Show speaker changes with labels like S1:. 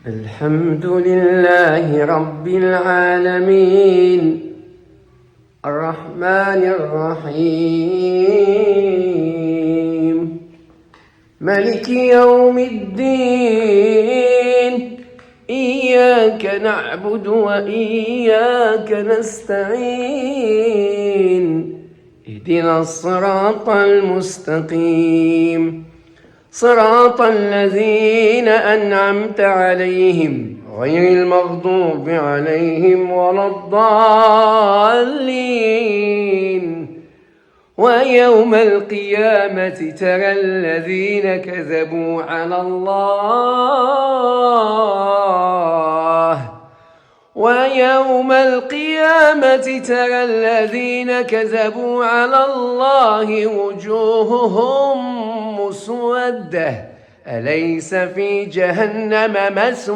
S1: الحمد لله رب العالمين الرحمن الرحيم مالك يوم الدين إياك نعبد وإياك نستعين اهدنا الصراط المستقيم صراط الذين أنعمت عليهم غير المغضوب عليهم ولا الضالين. ويوم القيامة ترى الذين كذبوا على الله ويوم القيامة ترى الذين كذبوا على الله وجوههم مسودة أليس في جهنم مثوى